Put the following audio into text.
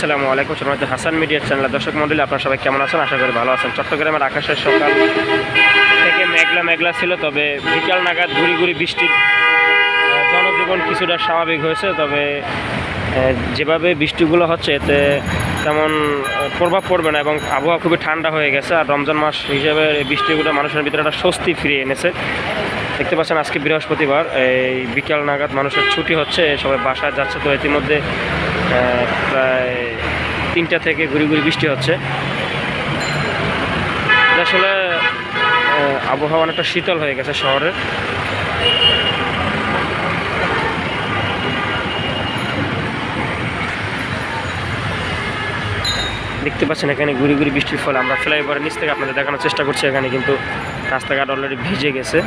আসসালামু আলাইকুম, শুধুমাত্র হাসান মিডিয়ার চ্যানেল। দর্শক মণ্ডলী, আপনারা সবাই কেমন আছেন? আশা করি ভালো আছেন। চট্টগ্রামের আকাশের সকাল থেকে মেঘলা ছিল, তবে বিকাল নাগাদ গুড়ি বৃষ্টির জনজীবন কিছুটা স্বাভাবিক হয়েছে। তবে যেভাবে বৃষ্টিগুলো হচ্ছে এতে তেমন প্রভাব পড়বে না এবং আবহাওয়া খুবই ঠান্ডা হয়ে গেছে। আর রমজান মাস হিসেবে বৃষ্টিগুলো মানুষের ভিতরে একটা স্বস্তি ফিরিয়ে এনেছে। দেখতে পাচ্ছেন আজকে বৃহস্পতিবার, এই বিকাল নাগাদ মানুষের ছুটি হচ্ছে, সবাই বাসায় যাচ্ছে। তো ইতিমধ্যে প্রায় 3টা থেকে গুড়ি বৃষ্টি হচ্ছে। আসলে আবহাওয়া অনেকটা শীতল হয়ে গেছে শহরের। দেখতে পাচ্ছেন এখানে গুড়ি বৃষ্টির ফলে আমরা ফ্লাইওভারের নিচ থেকে আপনাদের দেখানোর চেষ্টা করছি। এখানে কিন্তু রাস্তাঘাট অলরেডি ভিজে গেছে।